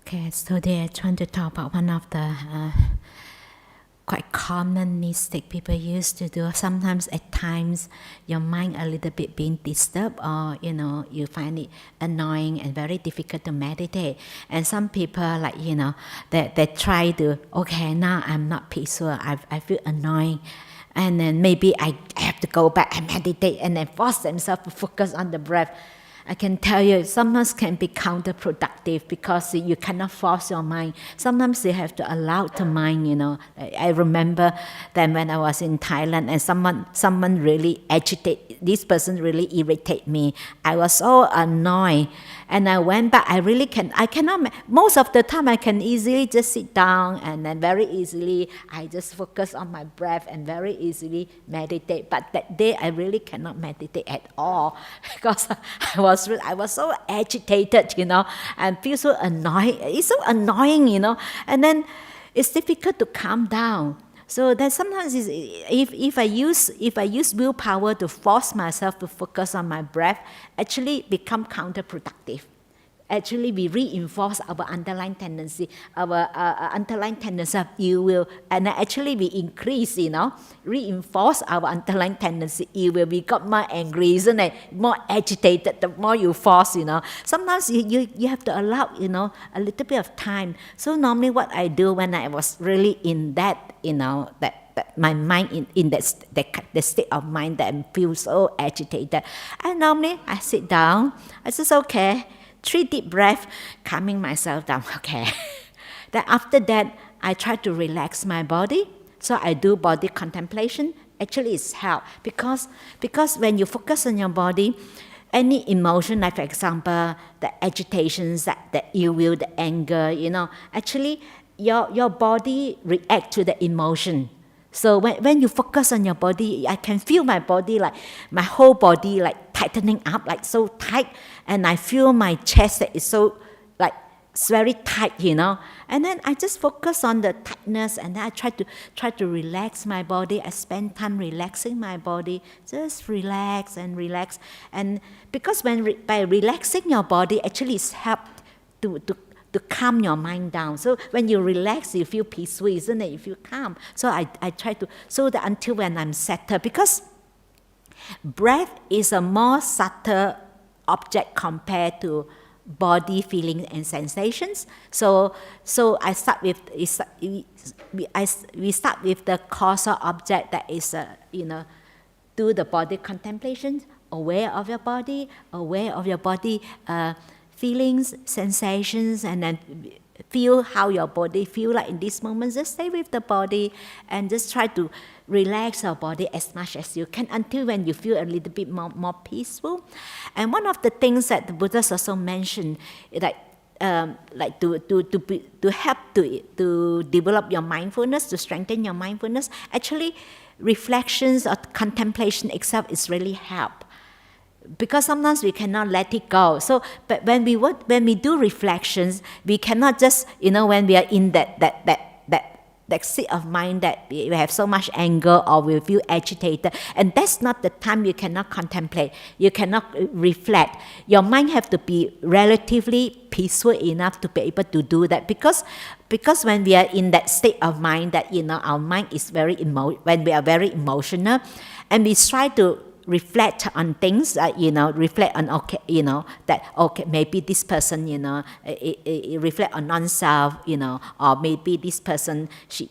Okay, so today I'm trying to talk about one of the quite common mistake people used to do. Sometimes at times your mind a little bit being disturbed, or you find it annoying and very difficult to meditate. And some people they try to, okay, now I'm not peaceful, I feel annoying, and then maybe I have to go back and meditate, and then force themselves to focus on the breath. I can tell you, sometimes can be counterproductive because you cannot force your mind. Sometimes you have to allow the mind, I remember that when I was in Thailand and someone really this person really irritated me. I was so annoyed. And I went back, I cannot, most of the time I can easily just sit down and then very easily I just focus on my breath and very easily meditate. But that day I really cannot meditate at all because I was so agitated, and feel so annoyed. It's so annoying, and then it's difficult to calm down. So that sometimes if I use willpower to force myself to focus on my breath, actually become counterproductive. Actually, we reinforce our underlying tendency, of ill will, and actually we increase, reinforce our underlying tendency, ill will. We got more angry, isn't it? More agitated, the more you force, Sometimes you have to allow, a little bit of time. So normally what I do when I was really in that, that my mind in the state of mind that I feel so agitated, and normally I sit down, I says, okay, 3 deep breaths, calming myself down. Okay. Then after that, I try to relax my body. So I do body contemplation. Actually, it's help because when you focus on your body, any emotion, like for example, the agitations, the ill will, the anger, actually your body react to the emotion. So when you focus on your body, I can feel my body, like my whole body like tightening up, like so tight, and I feel my chest that is so like it's very tight, And then I just focus on the tightness, and then I try to relax my body. I spend time relaxing my body, just relax and relax. And because by relaxing your body, actually it's helped to calm your mind down. So when you relax, you feel peaceful, isn't it? You feel calm. So I try to, so that until when I'm settled, because breath is a more subtle object compared to body feelings and sensations. So I start with, we start with the causal object that is, do the body contemplation, aware of your body, feelings, sensations, and then feel how your body feel like in this moment. Just stay with the body and just try to relax your body as much as you can until when you feel a little bit more peaceful. And one of the things that the Buddhas also mentioned, like to help to develop your mindfulness, to strengthen your mindfulness, actually reflections or contemplation itself is really help. Because sometimes we cannot let it go. So, but when we do reflections, we cannot just, when we are in that state of mind that we have so much anger or we feel agitated, and that's not the time you cannot contemplate, you cannot reflect. Your mind have to be relatively peaceful enough to be able to do that, because when we are in that state of mind that, our mind is when we are very emotional, and we try to reflect on things, reflect on, maybe this person, reflect on non-self, or maybe this person, she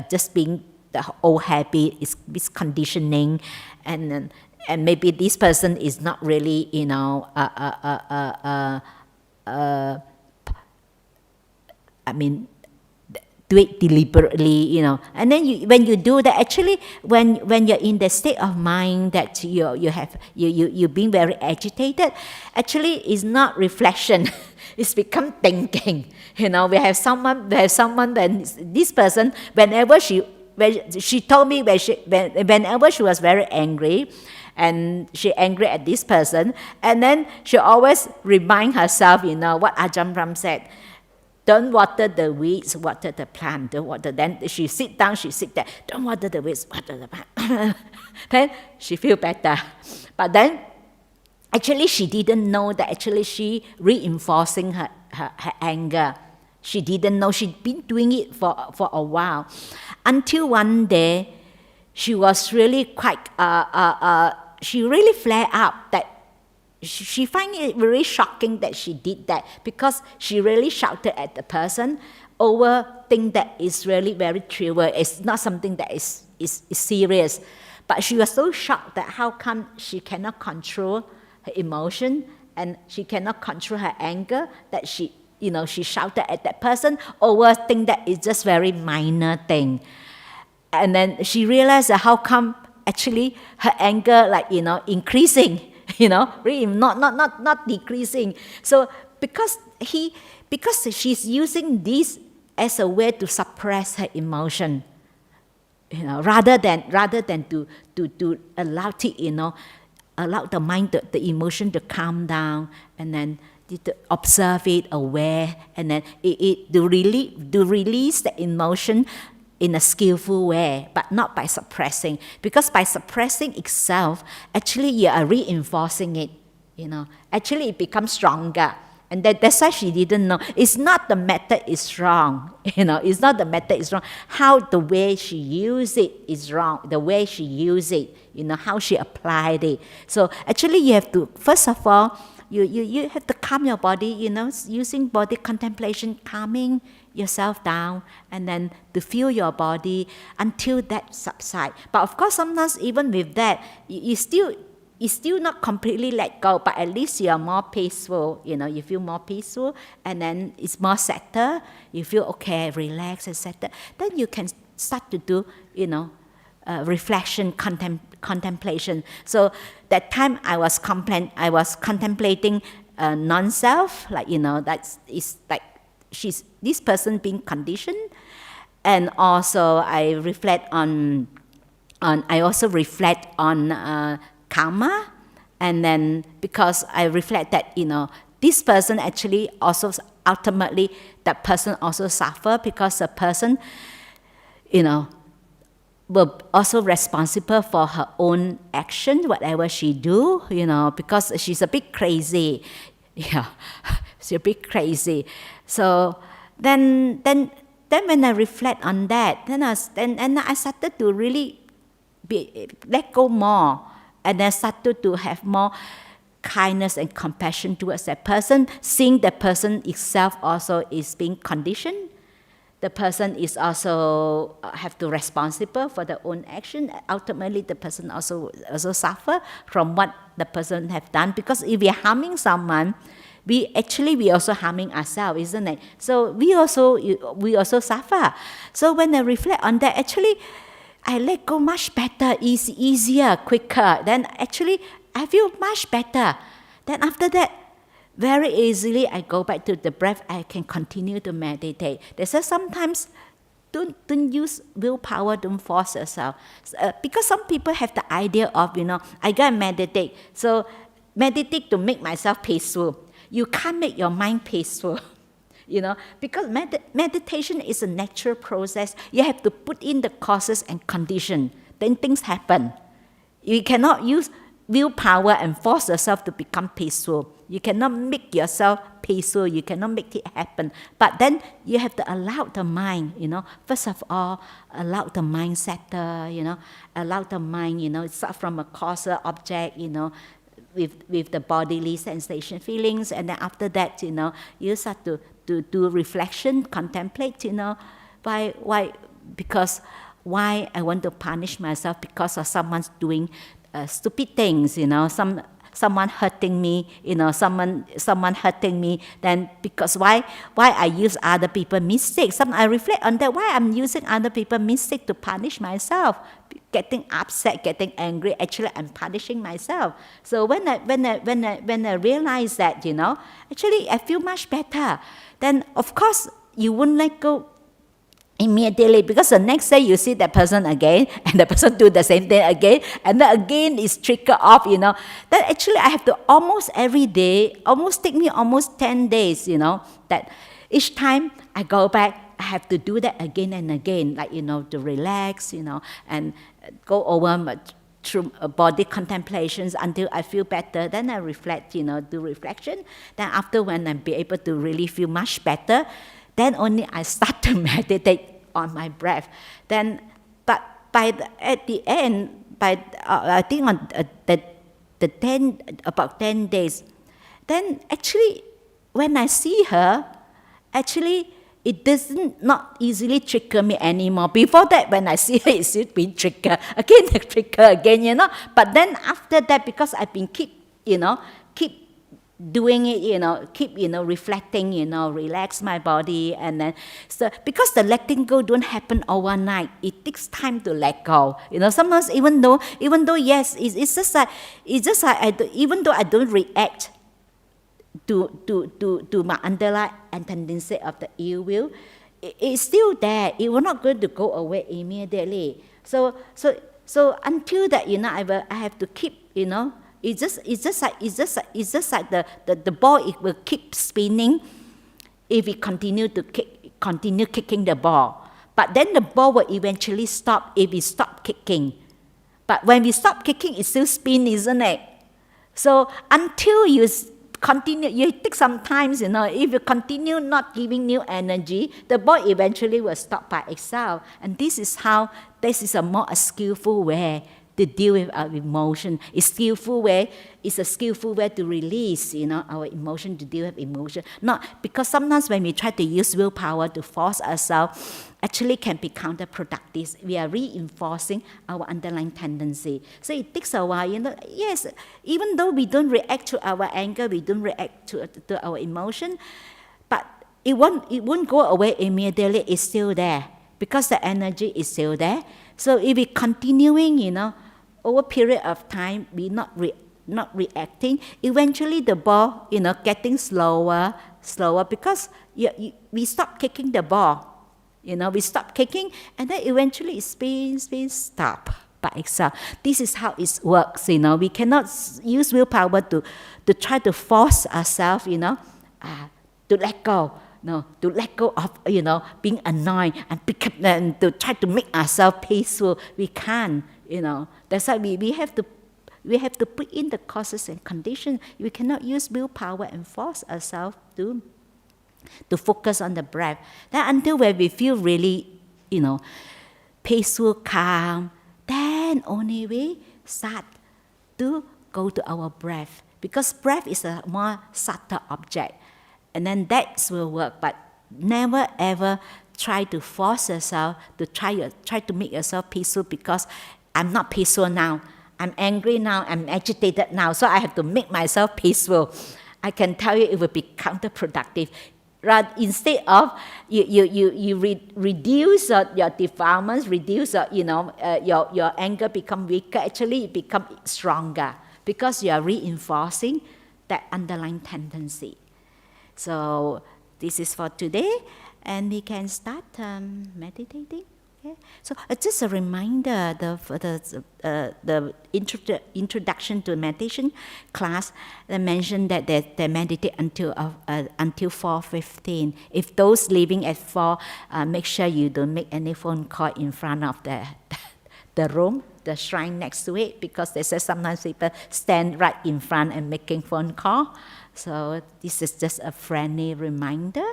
just being the old habit, is this conditioning, and maybe this person is not really, do it deliberately, And then when you do that, actually, when you're in the state of mind that you're being very agitated, actually it's not reflection. It's become thinking. We have someone. When this person, whenever she told me whenever she was very angry, and she angry at this person, and then she always remind herself, what Ajahn Brahm said. Don't water the weeds, water the plant. Then she sit down, she sit there. Don't water the weeds, water the plant. Then she feel better. But then, actually she didn't know that actually she reinforcing her anger. She didn't know. She'd been doing it for a while. Until one day, she was really quite, she really flared up that she find it very shocking that she did that, because she really shouted at the person over thing that is really very trivial. It's not something that is serious. But she was so shocked that how come she cannot control her emotion and she cannot control her anger, that she shouted at that person over thing that is just very minor thing. And then she realized that how come actually her anger increasing, really not decreasing. So because she's using this as a way to suppress her emotion, rather than to allow it, allow the mind, the emotion to calm down, and then to observe it, aware, and then to release the emotion in a skillful way, but not by suppressing. Because by suppressing itself, actually you are reinforcing it. Actually it becomes stronger. And that's why she didn't know. It's not the method is wrong. It's not the method is wrong. How the way she used it is wrong. The way she used it, how she applied it. So actually you have to, first of all, you have to calm your body, using body contemplation, calming yourself down, and then to feel your body until that subsides. But of course, sometimes even with that, you still not completely let go, but at least you are more peaceful, you feel more peaceful, and then it's more settled, you feel okay, relaxed and settled. Then you can start to do, reflection, contemplation. So that time I was contemplating non-self, is like this person being conditioned, and also I also reflect on karma, and then because I reflect that this person actually also ultimately that person also suffer, because the person will also responsible for her own action, whatever she do, because she's a bit crazy. She's a bit crazy. So then when I reflect on that, then I started to really let go more. And I started to have more kindness and compassion towards that person, seeing the person itself also is being conditioned. The person is also have to responsible for their own action. Ultimately, the person also suffer from what the person have done. Because if we are harming someone, we also harming ourselves, isn't it? So we also suffer. So when I reflect on that, actually, I let go much better, easier, quicker. Then actually, I feel much better. Then after that, very easily, I go back to the breath. I can continue to meditate. They say sometimes don't use willpower, don't force yourself. Because some people have the idea of, I go and meditate. So meditate to make myself peaceful. You can't make your mind peaceful. Because meditation is a natural process. You have to put in the causes and condition. Then things happen. You cannot use willpower and force yourself to become peaceful. You cannot make yourself peaceful. You cannot make it happen. But then you have to allow the mind, first of all, allow the mind settle, allow the mind, start from a causal object, with the bodily sensation, feelings, and then after that, you start to do reflection, contemplate, why I want to punish myself because of someone's doing stupid things, someone hurting me, someone hurting me, then because why I use other people's mistakes. I reflect on that, why I'm using other people's mistakes to punish myself, getting upset, getting angry, actually I'm punishing myself. So when I realize that, actually I feel much better. Then of course you won't let go immediately, because the next day you see that person again, and the person do the same thing again, and then again it's triggered off, Then actually I have to almost every day, take me almost 10 days, that each time I go back, I have to do that again and again, to relax, and go over through body contemplations until I feel better. Then I reflect, do reflection. Then after when I be able to really feel much better, then only I start to meditate on my breath. Then, but at the end, I think on about 10 days, then actually when I see her, actually it doesn't not easily trigger me anymore. Before that, when I see her, it's still been trigger again. But then after that, because I've been keep doing it, keep reflecting, relax my body, and then so because the letting go don't happen overnight, it takes time to let go. Sometimes even though yes, it's just like even though I don't react to my underlying tendency of the ill will, it's still there. It will not going to go away immediately. So until that, I have to keep, It's just like the ball. It will keep spinning if we continue kicking the ball. But then the ball will eventually stop if we stop kicking. But when we stop kicking, it still spins, isn't it? So until you continue, you take some time, if you continue not giving new energy, the ball eventually will stop by itself. And this is a more skillful way to deal with our emotion. It's a skillful way to release, our emotion, to deal with emotion. Not because sometimes when we try to use willpower to force ourselves, actually can be counterproductive. We are reinforcing our underlying tendency. So it takes a while, Yes, even though we don't react to our anger, we don't react to our emotion, but it won't go away immediately. It's still there because the energy is still there. So if we're continuing, over a period of time, we not reacting, eventually the ball, getting slower because we stop kicking the ball. We stop kicking, and then eventually it spins, stop by itself. This is how it works, We cannot use willpower to try to force ourselves, to let go. No, to let go of, being annoyed and pick up and to try to make ourselves peaceful. We can't, That's why we have to put in the causes and conditions. We cannot use willpower and force ourselves to focus on the breath. Then until when we feel really, peaceful, calm, then only we start to go to our breath. Because breath is a more subtle object. And then that will work. But never ever try to force yourself to try to make yourself peaceful, because I'm not peaceful now. I'm angry now. I'm agitated now. So I have to make myself peaceful. I can tell you it will be counterproductive. Instead of you reduce your defilements, reduce your anger become weaker. Actually, it become stronger because you are reinforcing that underlying tendency. So this is for today, and we can start meditating. Okay? So just a reminder, the introduction to meditation class, they mentioned that they meditate until 4:15. If those leaving at 4, make sure you don't make any phone call in front of the room, the shrine next to it, because they say sometimes people stand right in front and making phone call. So this is just a friendly reminder.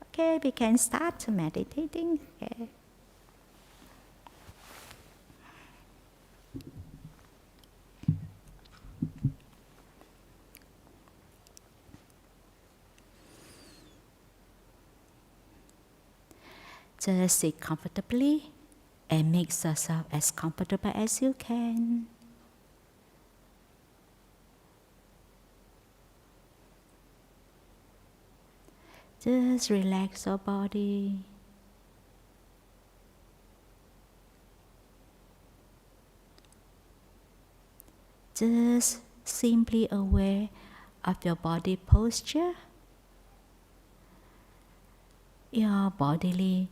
Okay, we can start meditating. Okay. Just sit comfortably and make yourself as comfortable as you can. Just relax your body. Just simply aware of your body posture, your bodily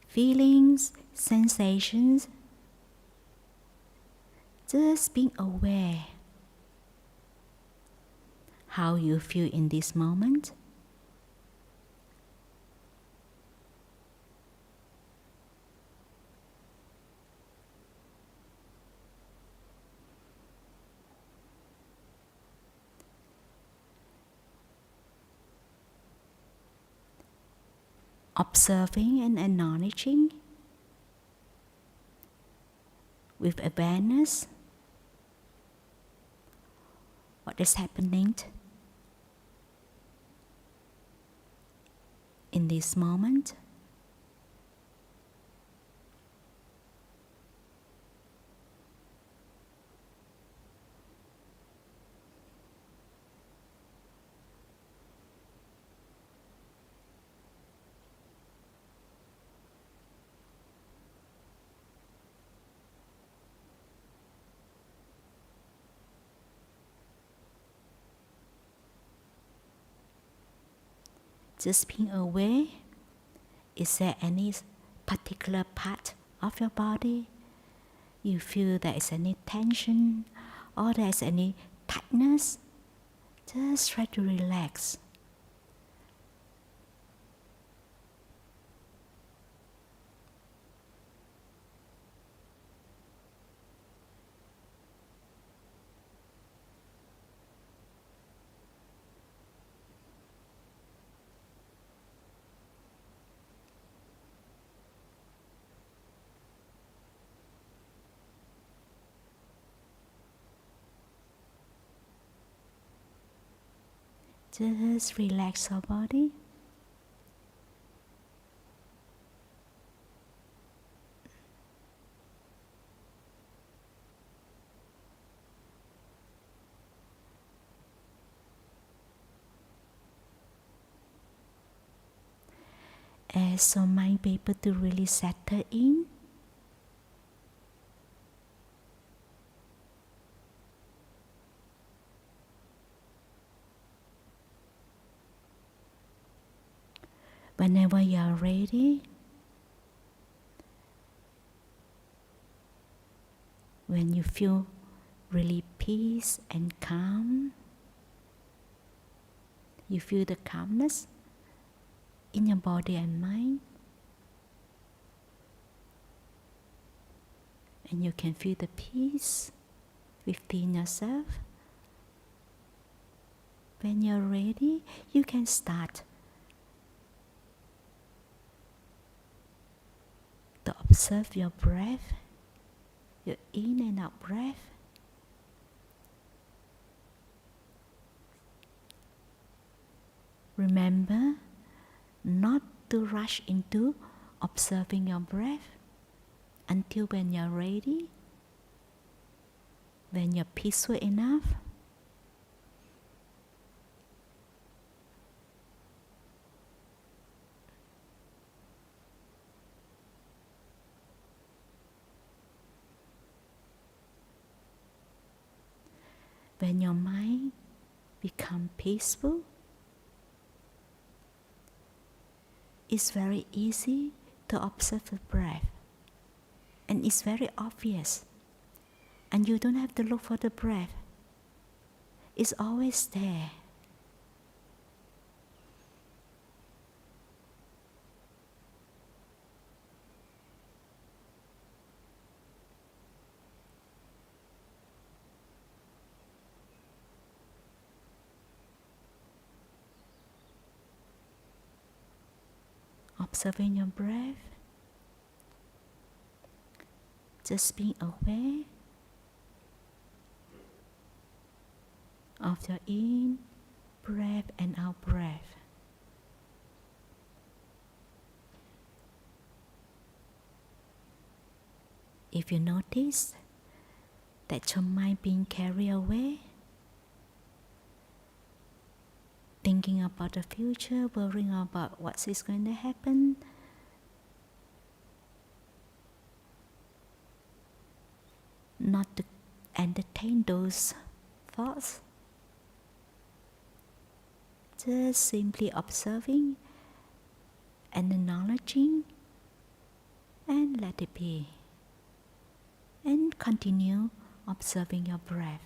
feelings, sensations. Just being aware how you feel in this moment. observing and acknowledging with awareness what is happening in this moment. Just being aware, is there any particular part of your body you feel there is any tension or there is any tightness? Just try to relax. Just relax your body. As your mind be able to really settle in, whenever you are ready, when you feel really peace and calm, you feel the calmness in your body and mind, and you can feel the peace within yourself. When you're ready, you can start to observe your breath, your in and out breath. Remember not to rush into observing your breath until when you're ready, when you're peaceful enough. When your mind becomes peaceful, it's very easy to observe the breath, and it's very obvious, and you don't have to look for the breath. It's always there. Observing your breath, just being aware of your in breath and out breath. If you notice that your mind being carried away, thinking about the future, worrying about what is going to happen, not to entertain those thoughts, just simply observing and acknowledging and let it be, and continue observing your breath.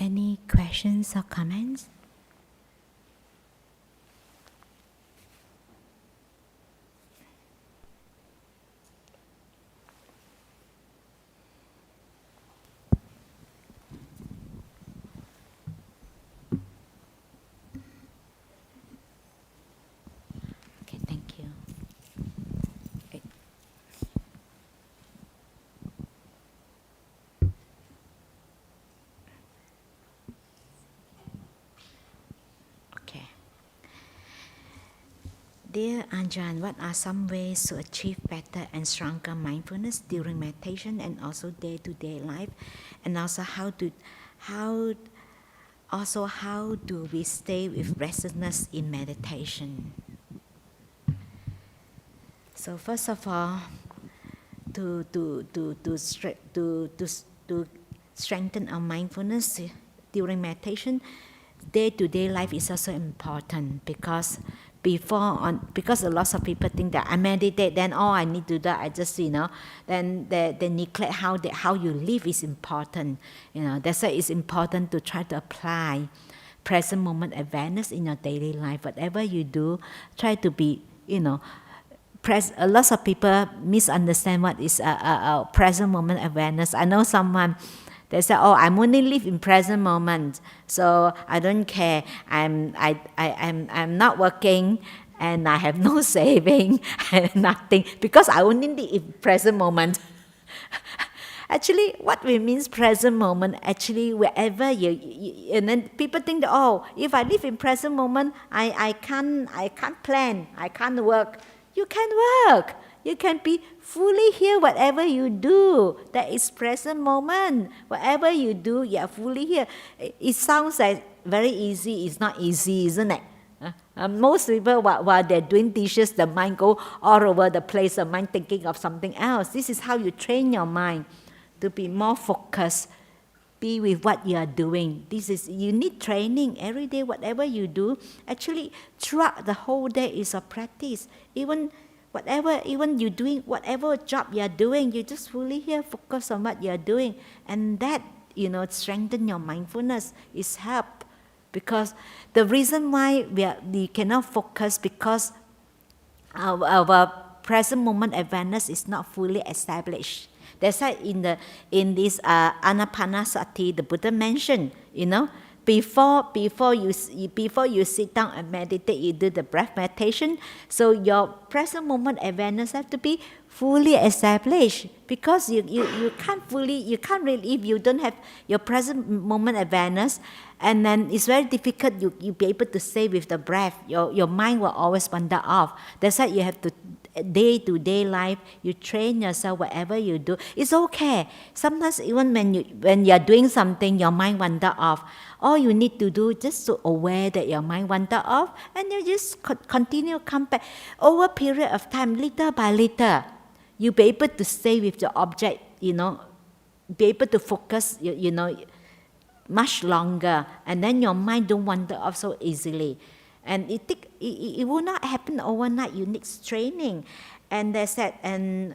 Any questions or comments? Okay, thank you. Okay. Dear Ajahn, what are some ways to achieve better and stronger mindfulness during meditation and also day-to-day life? And also how do we stay with restlessness in meditation? So first of all, to strengthen our mindfulness during meditation, day-to-day life is also important because because a lot of people think that I meditate, then all I need to do, I just then they neglect how you live is important. That's why it's important to try to apply present moment awareness in your daily life. Whatever you do, try to be a lot of people misunderstand what is a present moment awareness. I know someone, they say, "Oh, I'm only live in present moment, so I don't care. I'm not working, and I have no saving and nothing because I only live in present moment." Actually, what we means present moment, actually wherever and then people think that, oh, if I live in present moment, I can't plan, I can't work. You can work. You can be fully here whatever you do. That is present moment. Whatever you do, you are fully here. It sounds like very easy. It's not easy, isn't it? Most people, while they're doing dishes, the mind go all over the place, the mind thinking of something else. This is how you train your mind to be more focused, be with what you are doing. You need training every day, whatever you do. Actually, throughout the whole day is a practice. Even you're doing, whatever job you're doing, you just fully here, focus on what you're doing. And that, strengthen your mindfulness, is help. Because the reason why we cannot focus because our present moment awareness is not fully established. That's why in this Anapanasati, the Buddha mentioned, before you sit down and meditate, you do the breath meditation. So your present moment awareness have to be fully established, because you can't really, if you don't have your present moment awareness, and then it's very difficult you be able to stay with the breath. Your mind will always wander off. That's why you have to, day-to-day life, you train yourself. Whatever you do, it's okay. Sometimes even when you're doing something, your mind wander off. All you need to do just to aware that your mind wander off, and you just continue, come back. Over a period of time, little by little, you'll be able to stay with the object, be able to focus, much longer, and then your mind don't wander off so easily. And it will not happen overnight. You need training. And they said, and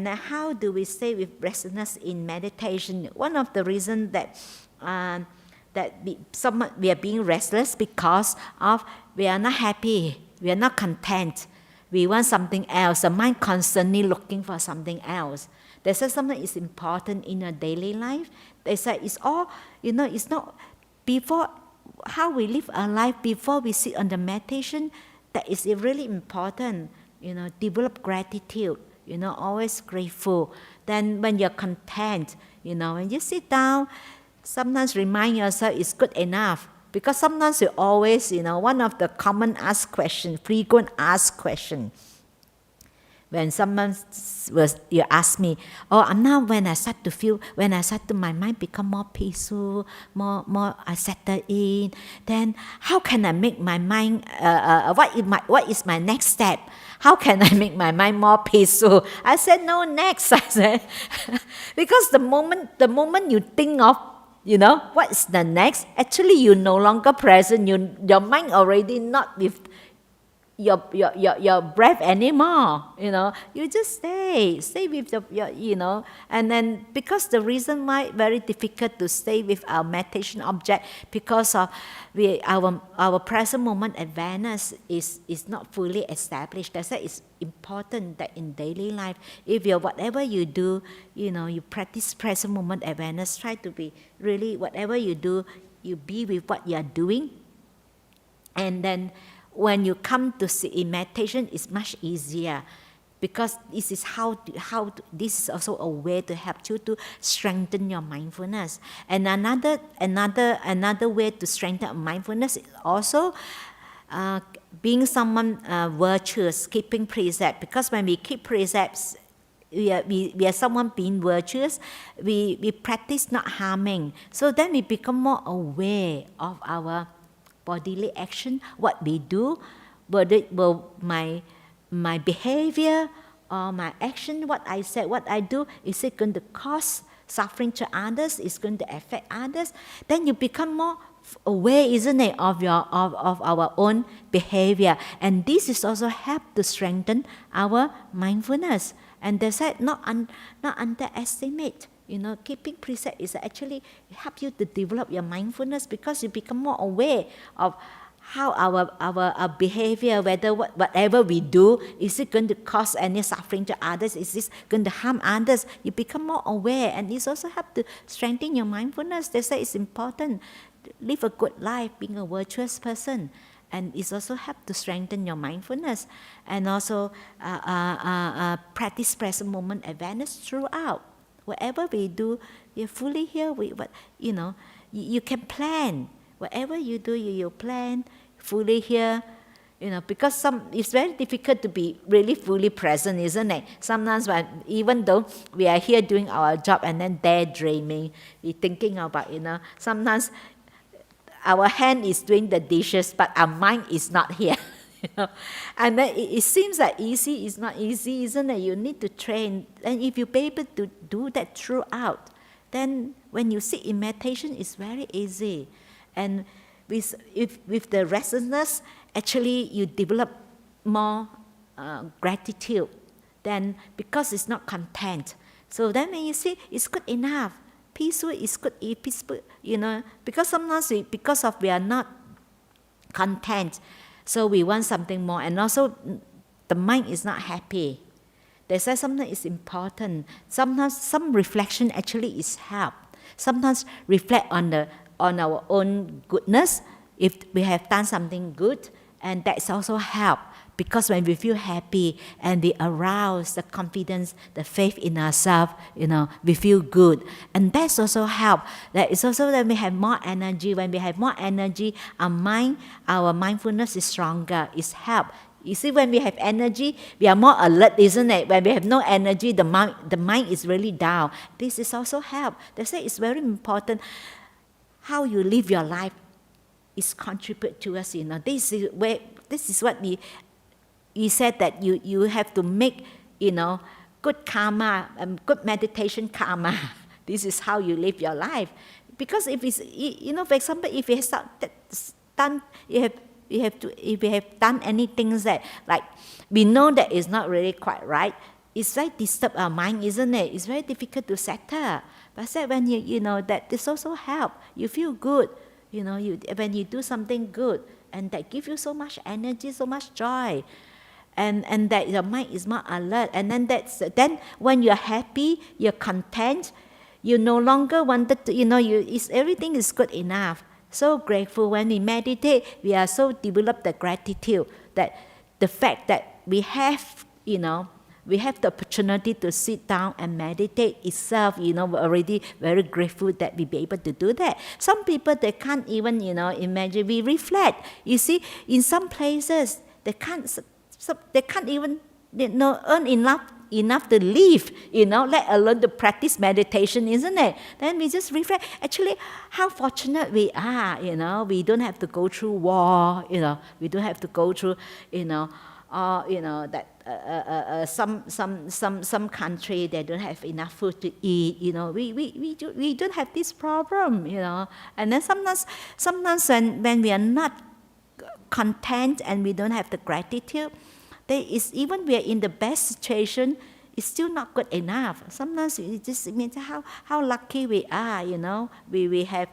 how do we stay with restlessness in meditation? One of the reasons that we are being restless because of we are not happy, we are not content, we want something else. The mind constantly looking for something else. They say something is important in your daily life. They say it's all, it's not before. How we live our life before we sit on the meditation, that is really important. Develop gratitude, always grateful. Then when you're content, when you sit down, sometimes remind yourself it's good enough. Because sometimes you always, one of the common asked question, frequent asked question, when someone you ask me, oh, now when I start to my mind become more peaceful, more I settle in, then how can I make my mind, what is my next step? How can I make my mind more peaceful? I said, no, next. I said, because the moment you think of, what is the next, actually you're no longer present. Your mind already not with your breath anymore, you just stay with your, and then because the reason why very difficult to stay with our meditation object, because of our present moment awareness is not fully established. That's why it's important that in daily life, if whatever you do, you practice present moment awareness, try to be really, whatever you do, you be with what you're doing, and then when you come to sit in meditation, it's much easier, because this is this is also a way to help you to strengthen your mindfulness. And another way to strengthen mindfulness is also being someone virtuous, keeping precepts. Because when we keep precepts, we are someone being virtuous. We practice not harming. So then we become more aware of our bodily action, what we do, will my behavior or my action, what I said, what I do, is it going to cause suffering to others? Is going to affect others? Then you become more aware, isn't it, of our own behavior, and this is also help to strengthen our mindfulness. And they said not underestimate. Keeping precept is actually help you to develop your mindfulness, because you become more aware of how our behavior, whether whatever we do, is it going to cause any suffering to others? Is this going to harm others? You become more aware, and this also help to strengthen your mindfulness. They say it's important to live a good life, being a virtuous person. And it's also help to strengthen your mindfulness, and also practice present moment awareness throughout. Whatever we do, you're fully here. You can plan. Whatever you do, you plan fully here. Because it's very difficult to be really fully present, isn't it? Sometimes even though we are here doing our job and then daydreaming, we're thinking about, sometimes our hand is doing the dishes, but our mind is not here. And then it seems like easy. It's not easy, isn't it? You need to train. And if you're able to do that throughout, then when you sit in meditation, it's very easy. And with the restlessness, actually you develop more gratitude. Then because it's not content, so then when you see it's good enough, peaceful is good, peaceful, because sometimes because we are not content, so we want something more, and also the mind is not happy. They say something is important. Sometimes some reflection actually is help. Sometimes reflect on our own goodness, if we have done something good, and that's also help. Because when we feel happy and we arouse the confidence, the faith in ourselves, we feel good. And that's also help. That is also that we have more energy. When we have more energy, our mindfulness is stronger. It's help. You see, when we have energy, we are more alert, isn't it? When we have no energy, the mind is really down. This is also help. They say it's very important. How you live your life is contribute to us. This is what we said, that you have to make, good karma, good meditation karma. This is how you live your life. Because if it's, for example, if you have done anything that, like, we know that it's not really quite right, it's very disturb our mind, isn't it? It's very difficult to settle. But said when that this also help. You feel good, when you do something good, and that gives you so much energy, so much joy. And that your mind is more alert, and then when you're happy, you're content, you no longer wanted to, everything is good enough. So grateful. When we meditate, we are so develop the gratitude, that the fact that we have the opportunity to sit down and meditate itself, we're already very grateful that we be able to do that. Some people, they can't even, imagine. We reflect. You see, in some places, they can't even, earn enough to live, let alone to practice meditation, isn't it? Then we just reflect. Actually, how fortunate we are, we don't have to go through war, we don't have to go through, some country, they don't have enough food to eat, we don't have this problem, And then sometimes when we are not content and we don't have the gratitude, there is, even we are in the best situation, it's still not good enough. Sometimes it just means how lucky we are, we have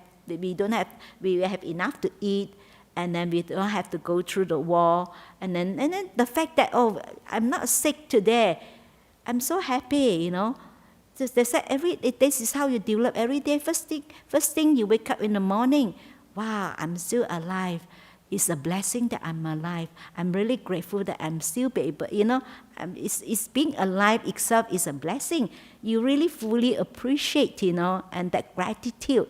enough to eat, and then we don't have to go through the war, and then the fact that, oh, I'm not sick today, I'm so happy, They said this is how you develop every day. First thing you wake up in the morning, wow, I'm still alive. It's a blessing that I'm alive. I'm really grateful that I'm still able, it's being alive itself is a blessing. You really fully appreciate, and that gratitude,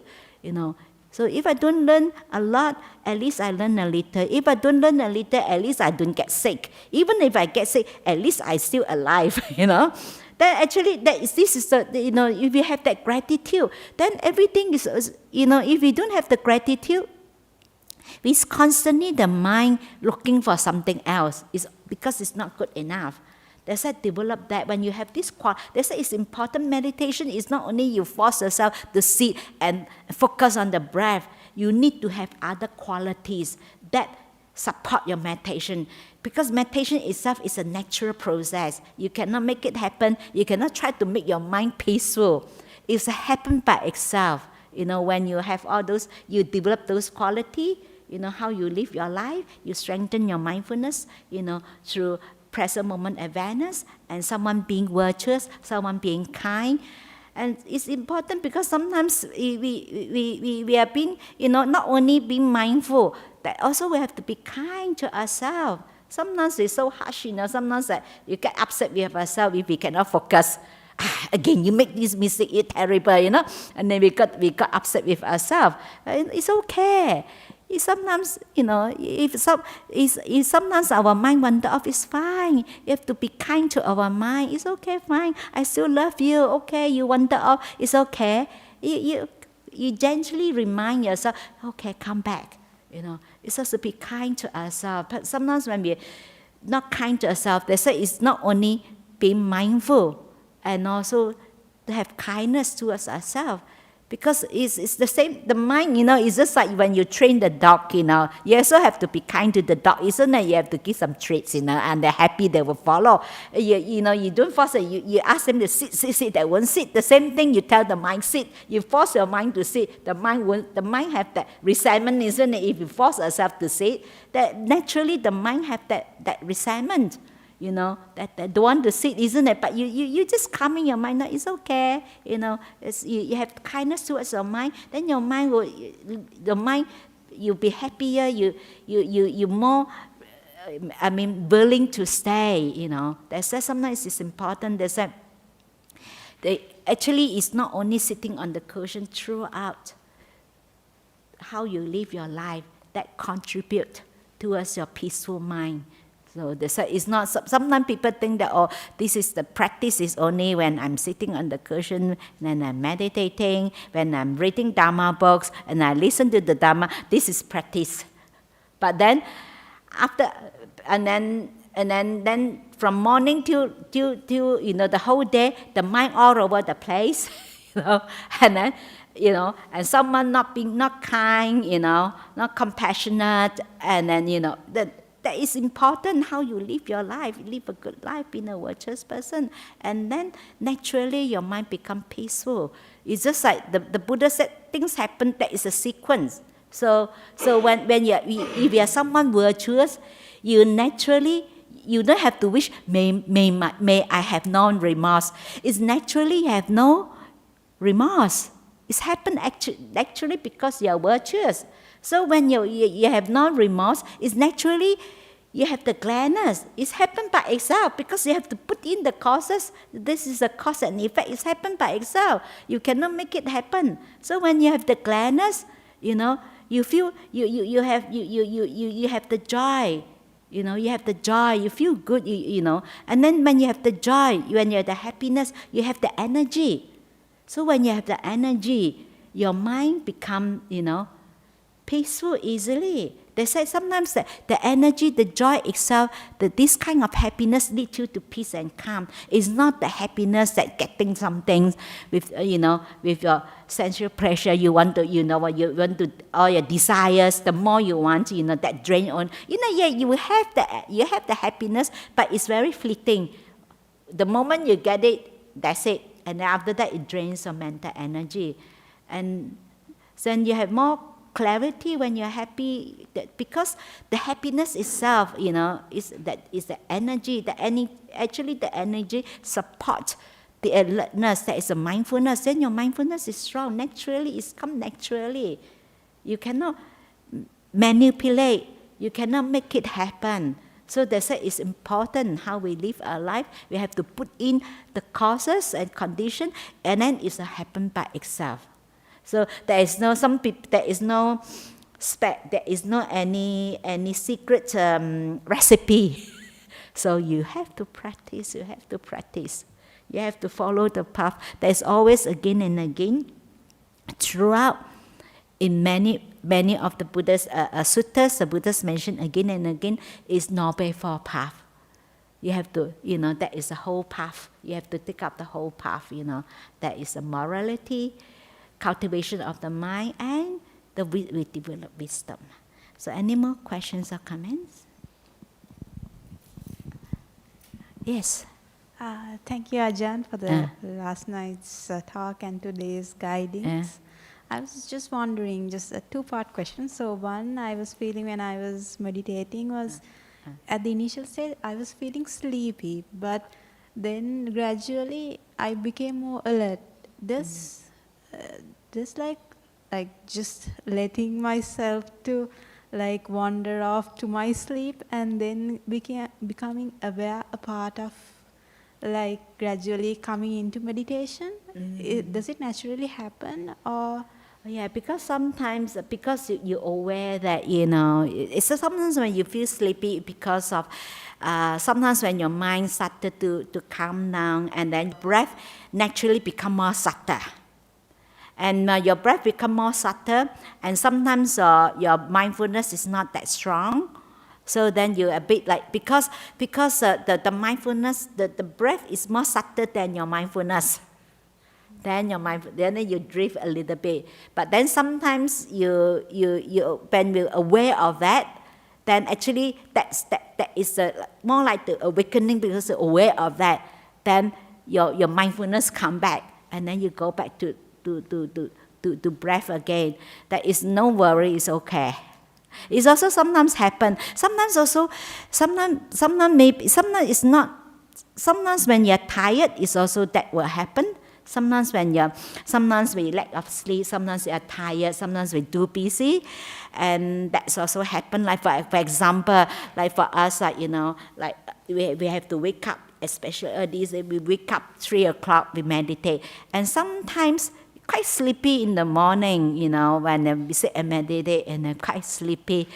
So if I don't learn a lot, at least I learn a little. If I don't learn a little, at least I don't get sick. Even if I get sick, at least I'm still alive, Then actually, this is the, if you have that gratitude, then everything is, if you don't have the gratitude, it's constantly the mind looking for something else. It's because it's not good enough. That's why develop that. When you have this that's why it's important. Meditation is not only you force yourself to sit and focus on the breath. You need to have other qualities that support your meditation. Because meditation itself is a natural process. You cannot make it happen. You cannot try to make your mind peaceful. It's happen by itself. When you have all those, you develop those qualities, how you live your life, you strengthen your mindfulness, through present moment awareness, and someone being virtuous, someone being kind. And it's important because sometimes we are being, not only being mindful, but also we have to be kind to ourselves. Sometimes it's so harsh, sometimes that you get upset with ourselves if we cannot focus. Again, you make this mistake, it's terrible, and then we got upset with ourselves. It's okay. Sometimes, if sometimes our mind wander off, it's fine. You have to be kind to our mind. It's okay, fine. I still love you. Okay, you wander off. It's okay. You gently remind yourself, okay, come back. It's supposed to be kind to ourselves. But sometimes when we're not kind to ourselves, they say it's not only being mindful and also to have kindness towards ourselves. Because it's the same, the mind, is just like when you train the dog, you also have to be kind to the dog. Isn't it? You have to give some treats, and they're happy, they will follow. You don't force it. You ask them to sit, they won't sit. The same thing, you tell the mind, sit. You force your mind to sit, the mind have that resentment, isn't it? If you force yourself to sit, that naturally the mind have that resentment. That don't want to sit, isn't it? But you just calming your mind. No, it's okay. You have kindness towards your mind. Then your mind you'll be happier. You more, willing to stay. That's why sometimes it's important. That's why actually it's not only sitting on the cushion throughout. How you live your life that contribute towards your peaceful mind. So it's not. Sometimes people think that this is the practice is only when I'm sitting on the cushion, when I'm meditating, when I'm reading Dharma books, and I listen to the Dharma. This is practice. But then, then from morning till the whole day, the mind all over the place, and then. And someone not kind, not compassionate, and then that is important how you live your life. You live a good life, being a virtuous person. And then naturally your mind becomes peaceful. It's just like the Buddha said, things happen, that is a sequence. So when if you are someone virtuous, you naturally, you don't have to wish, may I have no remorse. It's naturally you have no remorse. It's happened actually because you are virtuous. So when you have no remorse, it's naturally you have the gladness. It's happened by itself because you have to put in the causes. This is a cause and effect. It's happened by itself. You cannot make it happen. So when you have the gladness, you feel you have the joy. You have the joy. You feel good. And then when you have the joy, when you have the happiness, you have the energy. So when you have the energy, your mind become, peaceful easily. They say sometimes the energy, the joy itself, this kind of happiness leads you to peace and calm. It's not the happiness that getting something with, with your sensual pressure. You want to, all your desires. The more you want, that drain on. You have the happiness, but it's very fleeting. The moment you get it, that's it. And then after that, it drains your mental energy. And then you have more clarity when you're happy, because the happiness itself, is the energy. Actually, the energy supports the alertness. That is a mindfulness. Then your mindfulness is strong. Naturally, it's come naturally. You cannot manipulate. You cannot make it happen. So that's why it's important how we live our life. We have to put in the causes and conditions, and then it will happen by itself. So there is no any secret recipe. So you have to practice. You have to follow the path. There's always again and again throughout in many of the Buddha's suttas, the Buddha's mention again and again is Noble Four Path. You have to, that is the whole path. You have to take up the whole path, That is the morality, cultivation of the mind, and we develop wisdom. So any more questions or comments? Yes. Thank you, Ajahn, for the last night's talk and today's guidance. I was just wondering, just a two-part question. So one I was feeling when I was meditating was, at the initial stage, I was feeling sleepy, but then gradually I became more alert. This like just letting myself to like wander off to my sleep and then becoming aware a part of like gradually coming into meditation. Does it naturally happen, or? Yeah, because sometimes, because you're aware that, it's sometimes when you feel sleepy because of, sometimes when your mind started to calm down, and then breath naturally become more subtle. And your breath become more subtle, and sometimes your mindfulness is not that strong. So then you're a bit like, because the mindfulness, the breath is more subtle than your mindfulness. Then you drift a little bit. But then sometimes you when you're aware of that, then actually that is more like the awakening, because you're aware of that. Then your mindfulness come back, and then you go back to breath again. That is no worry, it's okay. It's also sometimes happen. Sometimes it's not. Sometimes when you're tired, it's also that will happen. Sometimes when you lack of sleep, sometimes you are tired, sometimes we're too busy, and that's also happen. Like for example, like for us, like we have to wake up, especially these days, we wake up 3 o'clock, we meditate, and sometimes quite sleepy in the morning, when we sit and meditate, and I'm quite sleepy,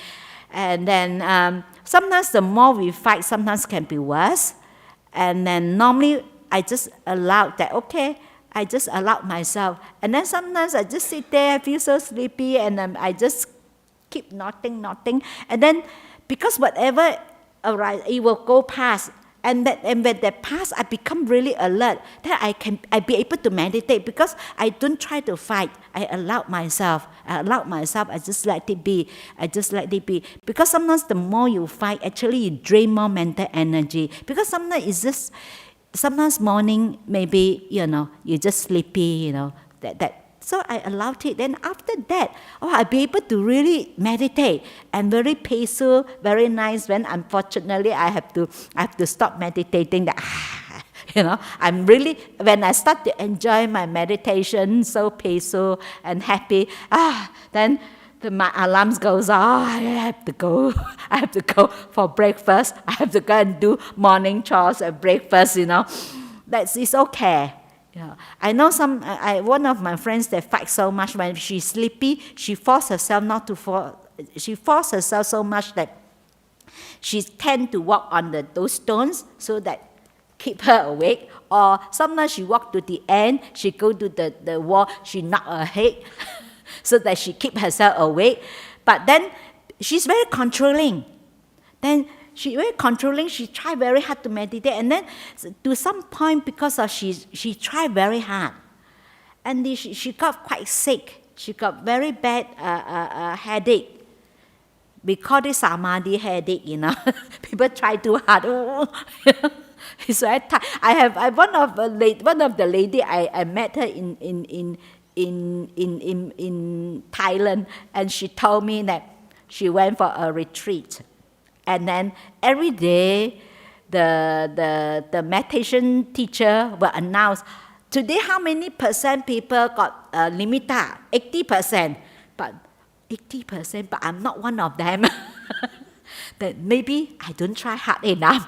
and then sometimes the more we fight, sometimes can be worse, and then normally I just allow that, okay. I just allow myself. And then sometimes I just sit there, I feel so sleepy, and I just keep nodding. And then, because whatever arises, it will go past. And when that pass, I become really alert. Then I be able to meditate, because I don't try to fight. I allow myself. I just let it be. Because sometimes the more you fight, actually you drain more mental energy. Because sometimes morning, maybe, you're just sleepy, So I allowed it. Then after that, I'll be able to really meditate, and very peaceful, very nice. When unfortunately I have to stop meditating. That I'm really, when I start to enjoy my meditation, so peaceful and happy, then my alarms goes off. I have to go for breakfast. I have to go and do morning chores and breakfast. It's okay. I know one of my friends that fight so much. When she's sleepy, she forces herself not to fall. She forces herself so much that she tend to walk on those stones so that keep her awake. Or sometimes she walk to the end, she go to the wall, she knock her head so that she keep herself awake. But then she's very controlling. Then she very controlling, she tried very hard to meditate, and then to some point, because of she tried very hard, and she got quite sick. She got very bad headache. We call it samadhi headache, People try too hard. It's very tough. I have one of the lady I met her in Thailand, and she told me that she went for a retreat, and then every day the meditation teacher will announce, today how many percent people got nimitta? 80%, but 80%, but I'm not one of them. That maybe I don't try hard enough.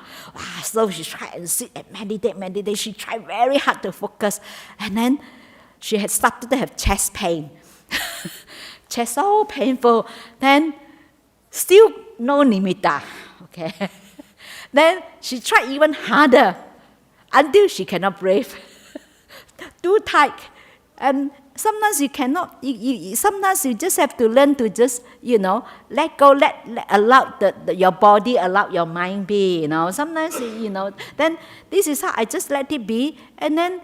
So she tried and sit and meditate. She tried very hard to focus, and then she had started to have chest pain. Chest so painful. Then still no nimitta. Okay. Then she tried even harder until she cannot breathe. Too tight. And sometimes you cannot, sometimes you just have to learn to just, let go, allow your body, allow your mind be, Sometimes, then this is how I just let it be, and then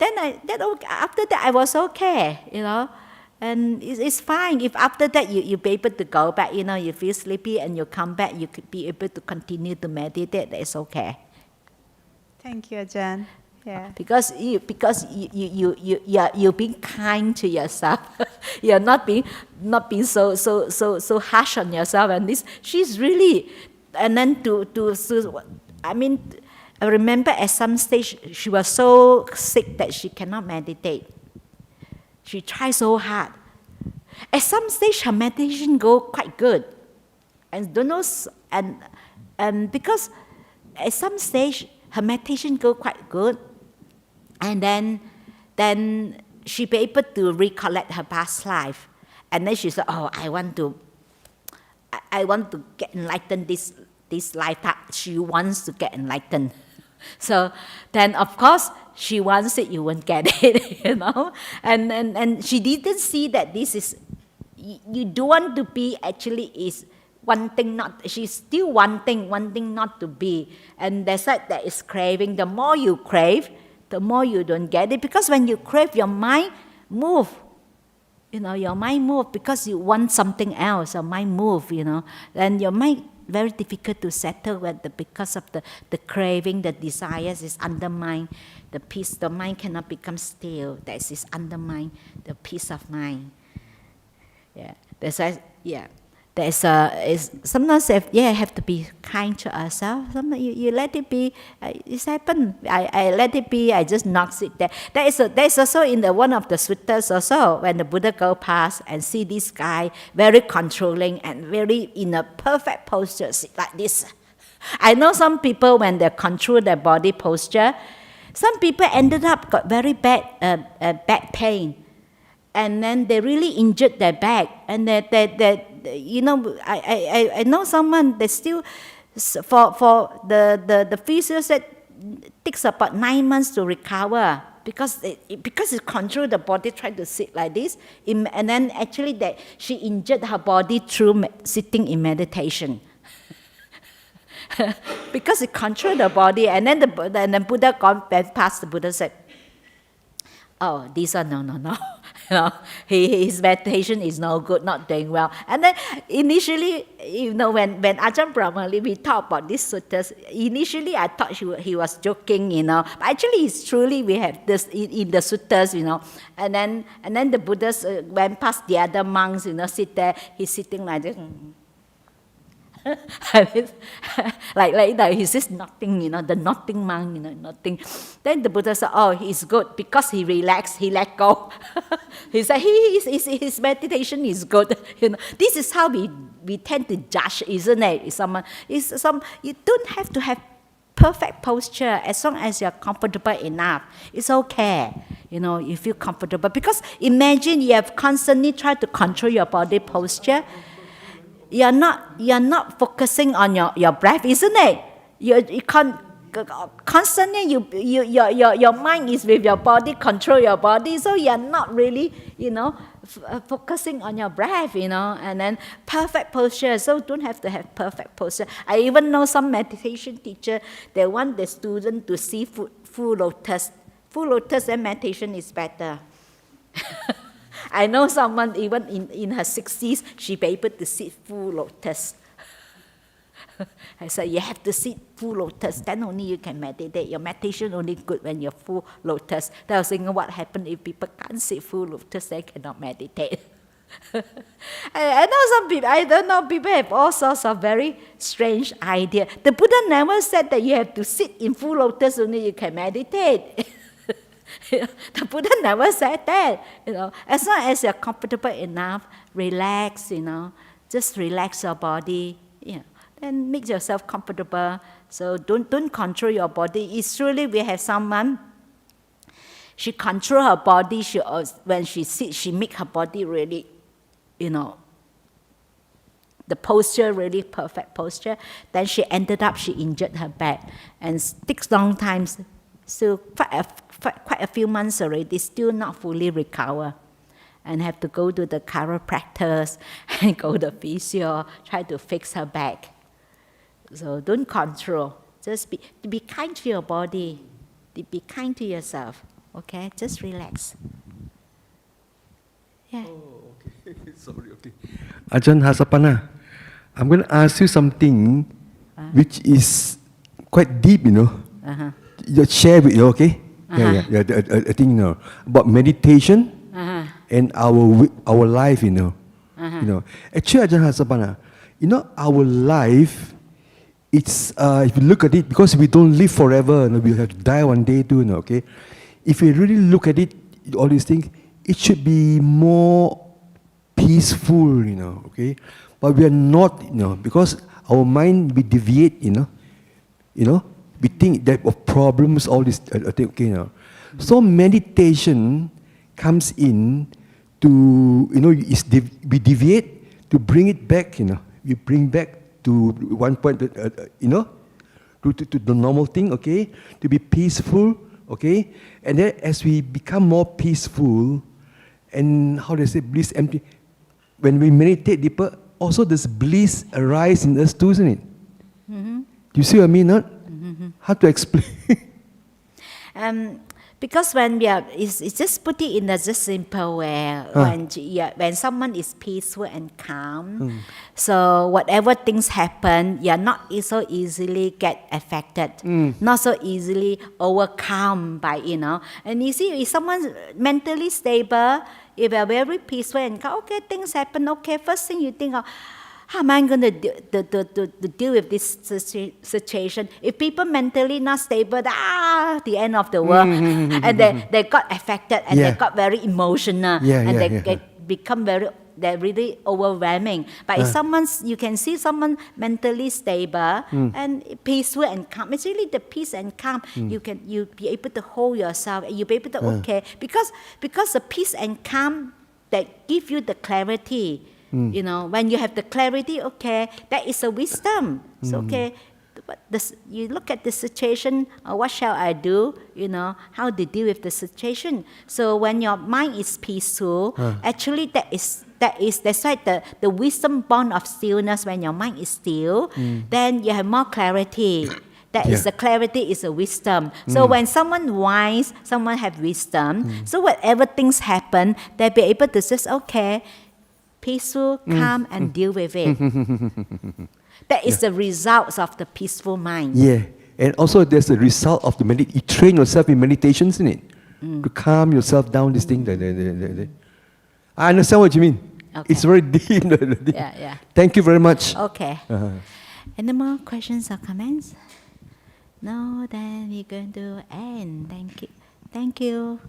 after that I was okay, And it's fine if after that you be able to go back, you feel sleepy and you come back, you could be able to continue to meditate, that's okay. Thank you, Ajahn. Yeah. Because you're being kind to yourself. You're not being so harsh on yourself. And she's really, and then I remember at some stage she was so sick that she cannot meditate. She tried so hard. At some stage her meditation go quite good, and don't know, and because at some stage her meditation go quite good. And then she be able to recollect her past life, and then she said, "Oh, I want to get enlightened this lifetime." She wants to get enlightened. So then, of course, she wants it. You won't get it, And she didn't see that this is you don't want to be. Actually, is one thing not. She's still wanting not to be, and that's why there is craving. The more you crave, the more you don't get it, because when you crave, your mind move. Your mind move because you want something else. Your mind move. Then your mind very difficult to settle because of the craving, the desires is undermined. The peace, the mind cannot become still. That is undermine the peace of mind. Yeah, that's why. Yeah. Sometimes have to be kind to ourselves. Sometimes you let it be. It's happened. I let it be. I just knocks it there. There is also in one of the suttas also, when the Buddha go past and see this guy very controlling and very in a perfect posture, like this. I know some people when they control their body posture, some people ended up got very bad back pain, and then they really injured their back, and I know someone that still for the physio said takes about 9 months to recover because it controlled the body, tried to sit like this, and then actually that she injured her body through sitting in meditation. Because it controlled the body, and then the Buddha gone past. The Buddha said, "Oh, this one no." His meditation is no good, not doing well. And then initially, when Ajahn Brahmali, we talk about these suttas, initially I thought he was joking, but actually it's truly, we have this in the suttas, and then the Buddhas went past the other monks, sit there, he's sitting like this. like he says nothing, the nothing monk, nothing. Then the Buddha said, "Oh, he's good because he relaxed, he let go." He said his meditation is good. This is how we tend to judge, isn't it? You don't have to have perfect posture as long as you're comfortable enough. It's okay. You feel comfortable, because imagine you have constantly tried to control your body posture. You're not focusing on your breath, isn't it? You can't constantly your mind is with your body, control your body, so you're not really, focusing on your breath, and then perfect posture, so don't have to have perfect posture. I even know some meditation teacher, they want the student to see full lotus. Full lotus and meditation is better. I know someone even in her 60s, she be able to sit full lotus. I said, you have to sit full lotus, then only you can meditate. Your meditation only good when you're full lotus. Then I was thinking, what happens if people can't sit full lotus, they cannot meditate? I know some people, I don't know, people have all sorts of very strange ideas. The Buddha never said that you have to sit in full lotus only you can meditate. The Buddha never said that. As long as you're comfortable enough, relax, just relax your body, then make yourself comfortable. So don't control your body. It's truly, we have someone, she control her body. When she sits, she make her body really, the posture really perfect posture. Then she ended up, she injured her back, and takes long times. So quite a few months already, still not fully recover, and have to go to the chiropractors and go to physio, try to fix her back. So don't control. Just be kind to your body. Be kind to yourself. Okay? Just relax. Yeah. Oh, okay. Sorry, okay. Ajahn Hasapanna, I'm going to ask you something which is quite deep, Uh-huh. You share with you, okay? Uh-huh. Yeah. I think, about meditation and our life, Actually, Ajahn Hasapanna, our life, it's, if you look at it, because we don't live forever, we have to die one day too, okay? If you really look at it, all these things, it should be more peaceful, okay? But we are not, because our mind, we deviate, we think that of problems, all this, okay, So meditation comes in to, we deviate to bring it back, we bring back to one point, to the normal thing, okay? To be peaceful, okay? And then as we become more peaceful, and how do I say, bliss empty, when we meditate deeper, also this bliss arise in us too, isn't it? Mm-hmm. Do you see what I mean, not? Mm-hmm. How to explain? Because when it's just put it in a just simple way. When someone is peaceful and calm, so whatever things happen, you're not so easily get affected, not so easily overcome by, And you see, if someone's mentally stable, if you're very peaceful and calm, okay, things happen, okay, first thing you think of, how am I going to deal with this situation? If people mentally not stable, the end of the world. And they got affected and they got very emotional. They become they're really overwhelming. But if you can see someone mentally stable and peaceful and calm, it's really the peace and calm. You'll be able to hold yourself and you'll be able to, okay, because the peace and calm that give you the clarity. When you have the clarity, okay, that is a wisdom. So, okay, but you look at the situation, what shall I do? How to deal with the situation. So when your mind is peaceful, actually that's why the wisdom born of stillness. When your mind is still, then you have more clarity. The clarity is a wisdom. So when someone wise, someone have wisdom. So whatever things happen, they'll be able to just, okay, peaceful, calm, and deal with it. That is the results of the peaceful mind. Yeah, and also there's the result of the meditation. You train yourself in meditation, isn't it? To calm yourself down, this thing. I understand what you mean. Okay. It's very deep. Yeah. Thank you very much. Okay. Any more questions or comments? No, then we're going to end. Thank you.